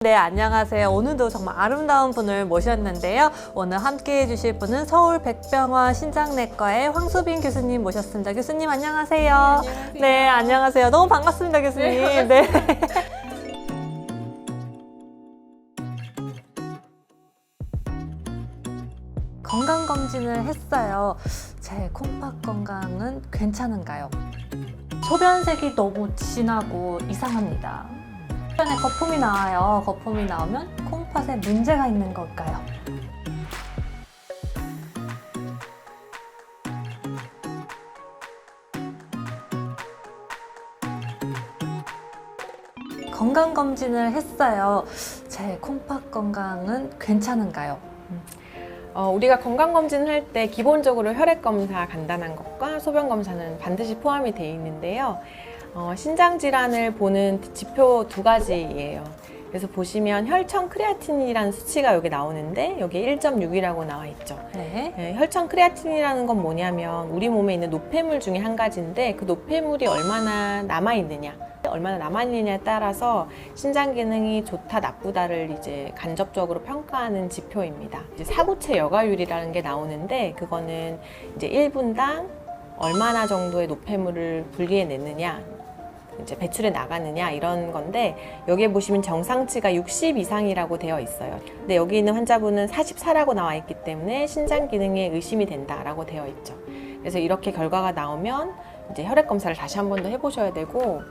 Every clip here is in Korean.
네, 안녕하세요. 오늘도 정말 아름다운 분을 모셨는데요. 오늘 함께 해주실 분은 서울 백병원 신장내과의 황수빈 교수님 모셨습니다. 교수님 안녕하세요. 안녕하세요. 네, 안녕하세요. 너무 반갑습니다, 교수님. 네. 건강검진을 했어요. 제 콩팥 건강은 괜찮은가요? 소변색이 너무 진하고 이상합니다. 소변에 거품이 나와요. 거품이 나오면 콩팥에 문제가 있는 걸까요? 건강검진을 했어요. 제 콩팥 건강은 괜찮은가요? 우리가 건강검진을 할 때 기본적으로 혈액검사 간단한 것과 소변검사는 반드시 포함이 되어 있는데요. 신장질환을 보는 지표 두 가지예요. 그래서 보시면 혈청 크레아틴이라는 수치가 여기 나오는데 여기 1.6이라고 나와 있죠. 네. 혈청 크레아틴이라는 건 뭐냐면 우리 몸에 있는 노폐물 중에 한 가지인데 그 노폐물이 얼마나 남아있느냐에 따라서 신장 기능이 좋다 나쁘다를 이제 간접적으로 평가하는 지표입니다. 이제 사구체 여과율이라는 게 나오는데 그거는 이제 1분당 얼마나 정도의 노폐물을 분리해냈느냐, 이제 배출해 나가느냐 이런 건데 여기에 보시면 정상치가 60 이상이라고 되어 있어요. 근데 여기 있는 환자분은 44라고 나와 있기 때문에 신장 기능에 의심이 된다라고 되어 있죠. 그래서 이렇게 결과가 나오면 이제 혈액 검사를 다시 한 번 더 해보셔야 되고,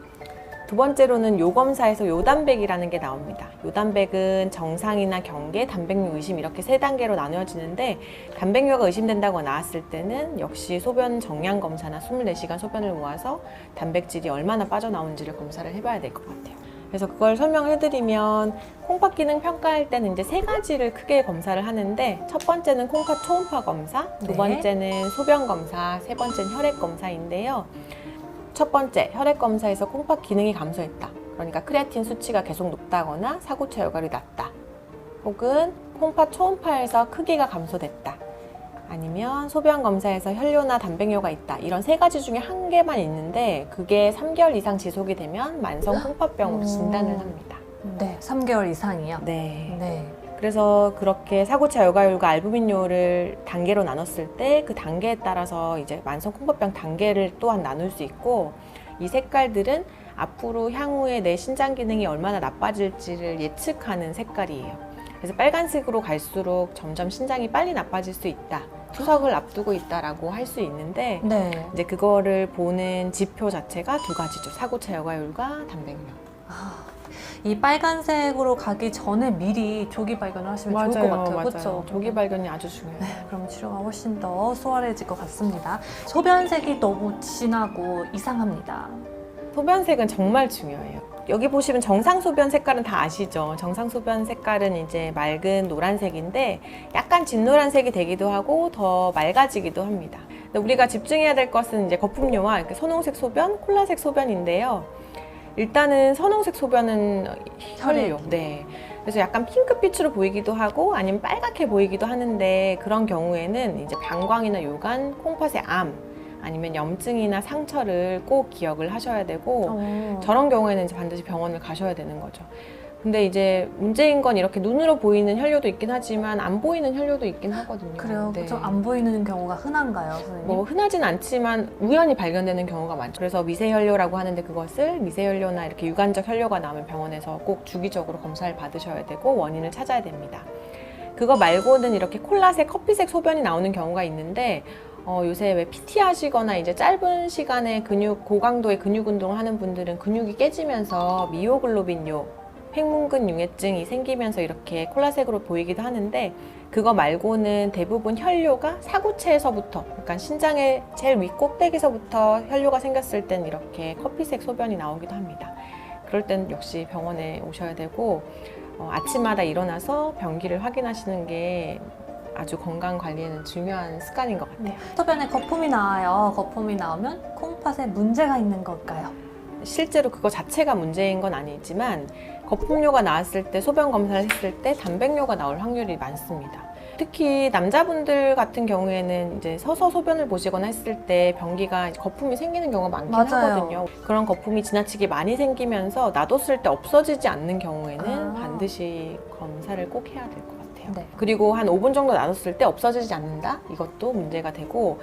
두 번째로는 요검사에서 요단백이라는 게 나옵니다. 요단백은 정상이나 경계, 단백뇨 의심 이렇게 세 단계로 나누어지는데 단백뇨가 의심된다고 나왔을 때는 역시 소변 정량 검사나 24시간 소변을 모아서 단백질이 얼마나 빠져나오는지를 검사를 해봐야 될 것 같아요. 그래서 그걸 설명을 해드리면 콩팥 기능 평가할 때는 이제 세 가지를 크게 검사를 하는데 첫 번째는 콩팥 초음파 검사, 두 번째는 소변 검사, 세 번째는 혈액 검사인데요. 첫 번째, 혈액 검사에서 콩팥 기능이 감소했다. 그러니까 크레아틴 수치가 계속 높다거나 사구체 여과율이 낮다. 혹은 콩팥 초음파에서 크기가 감소됐다. 아니면 소변 검사에서 혈뇨나 단백뇨가 있다. 이런 세 가지 중에 한 개만 있는데 그게 3개월 이상 지속이 되면 만성 콩팥병으로 진단을 합니다. 네, 3개월 이상이요? 네. 네. 그래서 그렇게 사구체 여과율과 알부민뇨를 단계로 나눴을 때 그 단계에 따라서 이제 만성 콩팥병 단계를 또한 나눌 수 있고, 이 색깔들은 앞으로 향후에 내 신장 기능이 얼마나 나빠질지를 예측하는 색깔이에요. 그래서 빨간색으로 갈수록 점점 신장이 빨리 나빠질 수 있다, 투석을 앞두고 있다라고 할 수 있는데 네. 이제 그거를 보는 지표 자체가 두 가지죠. 사구체 여과율과 단백뇨. 이 빨간색으로 가기 전에 미리 조기 발견을 하시면 좋을 것 같아요. 그렇죠? 조기 발견이 아주 중요해요. 네, 그럼 치료가 훨씬 더 수월해질 것 같습니다. 소변색이 너무 진하고 이상합니다. 소변색은 정말 중요해요. 여기 보시면 정상 소변 색깔은 다 아시죠? 정상 소변 색깔은 이제 맑은 노란색인데 약간 진노란색이 되기도 하고 더 맑아지기도 합니다. 근데 우리가 집중해야 될 것은 이제 거품뇨와 이렇게 선홍색 소변, 콜라색 소변인데요. 일단은 선홍색 소변은 혈뇨. 네. 그래서 약간 핑크빛으로 보이기도 하고 아니면 빨갛게 보이기도 하는데 그런 경우에는 이제 방광이나 요관, 콩팥의 암 아니면 염증이나 상처를 꼭 기억을 하셔야 되고 저런 경우에는 이제 반드시 병원을 가셔야 되는 거죠. 근데 이제 문제인 건 이렇게 눈으로 보이는 혈뇨도 있긴 하지만 안 보이는 혈뇨도 있긴 하거든요. 그래요? 네. 그렇죠? 안 보이는 경우가 흔한가요, 선생님? 뭐 흔하진 않지만 우연히 발견되는 경우가 많죠. 그래서 미세혈뇨라고 하는데 그것을 미세혈뇨나 이렇게 유관적 혈뇨가 나오면 병원에서 꼭 주기적으로 검사를 받으셔야 되고 원인을 찾아야 됩니다. 그거 말고는 이렇게 콜라색, 커피색 소변이 나오는 경우가 있는데 요새 왜 PT 하시거나 이제 짧은 시간에 고강도의 근육 운동을 하는 분들은 근육이 깨지면서 미오글로빈뇨, 횡문근 융해증이 생기면서 이렇게 콜라색으로 보이기도 하는데 그거 말고는 대부분 혈뇨가 사구체에서부터, 그러니까 신장의 제일 위 꼭대기서부터 혈뇨가 생겼을 땐 이렇게 커피색 소변이 나오기도 합니다. 그럴 땐 역시 병원에 오셔야 되고 아침마다 일어나서 변기를 확인하시는 게 아주 건강 관리에는 중요한 습관인 것 같아요. 소변에 거품이 나와요. 거품이 나오면 콩팥에 문제가 있는 걸까요? 실제로 그거 자체가 문제인 건 아니지만 거품뇨가 나왔을 때 소변 검사를 했을 때 단백뇨가 나올 확률이 많습니다. 특히 남자분들 같은 경우에는 이제 서서 소변을 보시거나 했을 때 변기가 거품이 생기는 경우가 많긴 맞아요. 하거든요. 그런 거품이 지나치게 많이 생기면서 놔뒀을 때 없어지지 않는 경우에는 아. 반드시 검사를 꼭 해야 될 것 같아요. 네. 그리고 한 5분 정도 놔뒀을 때 없어지지 않는다? 이것도 문제가 되고,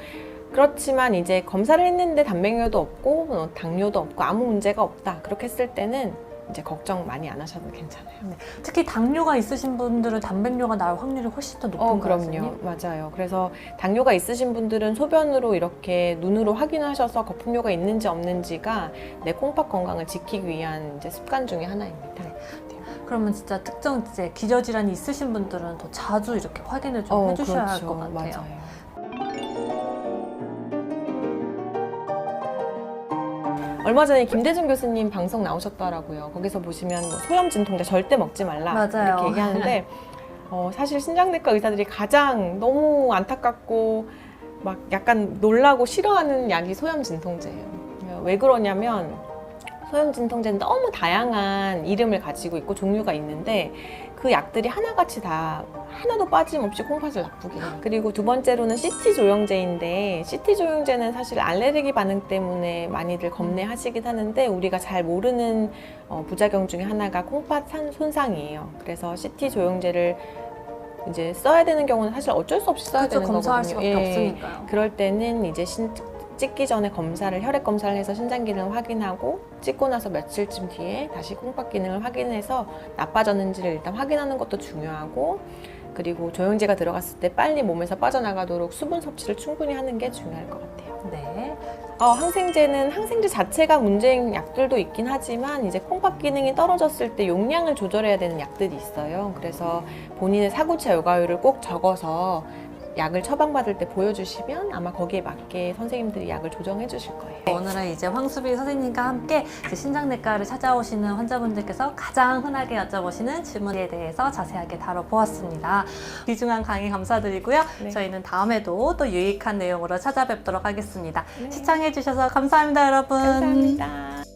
그렇지만 이제 검사를 했는데 단백뇨도 없고 당뇨도 없고 아무 문제가 없다. 그렇게 했을 때는 이제 걱정 많이 안 하셔도 괜찮아요. 특히 당뇨가 있으신 분들은 단백뇨가 나올 확률이 훨씬 더 높은 거예요. 그럼요. 맞아요. 그래서 당뇨가 있으신 분들은 소변으로 이렇게 눈으로 확인하셔서 거품료가 있는지 없는지가 내 콩팥 건강을 지키기 위한 이제 습관 중에 하나입니다. 그러면 진짜 특정 이제 기저질환이 있으신 분들은 더 자주 이렇게 확인을 좀 해주셔야 할 것 같아요. 맞아요. 얼마 전에 김대중 교수님 방송 나오셨더라고요. 거기서 보시면 뭐 소염 진통제 절대 먹지 말라 맞아요. 이렇게 얘기하는데 사실 신장내과 의사들이 가장 너무 안타깝고 막 약간 놀라고 싫어하는 약이 소염 진통제예요. 왜 그러냐면 소염 진통제는 너무 다양한 이름을 가지고 있고 종류가 있는데 그 약들이 하나같이 다 하나도 빠짐없이 콩팥을 나쁘게 해요. 그리고 두 번째로는 CT 조영제인데 CT 조영제는 사실 알레르기 반응 때문에 많이들 겁내하시긴 하는데 우리가 잘 모르는 부작용 중에 하나가 콩팥 손상이에요. 그래서 CT 조영제를 이제 써야 되는 경우는 사실 어쩔 수 없이 써야 그렇죠. 되는 검사할 거거든요. 수밖에 없으니까요. 그럴 때는 이제 찍기 전에 혈액 검사를 해서 신장 기능을 확인하고 찍고 나서 며칠쯤 뒤에 다시 콩팥 기능을 확인해서 나빠졌는지를 일단 확인하는 것도 중요하고, 그리고 조영제가 들어갔을 때 빨리 몸에서 빠져나가도록 수분 섭취를 충분히 하는 게 중요할 것 같아요. 네. 항생제는 항생제 자체가 문제인 약들도 있긴 하지만 이제 콩팥 기능이 떨어졌을 때 용량을 조절해야 되는 약들이 있어요. 그래서 본인의 사구체 열과율을 꼭 적어서 약을 처방받을 때 보여주시면 아마 거기에 맞게 선생님들이 약을 조정해 주실 거예요. 오늘은 이제 황수빈 선생님과 함께 이제 신장내과를 찾아오시는 환자분들께서 가장 흔하게 여쭤보시는 질문에 대해서 자세하게 다뤄보았습니다. 귀중한 강의 감사드리고요. 네. 저희는 다음에도 또 유익한 내용으로 찾아뵙도록 하겠습니다. 네. 시청해주셔서 감사합니다, 여러분. 감사합니다.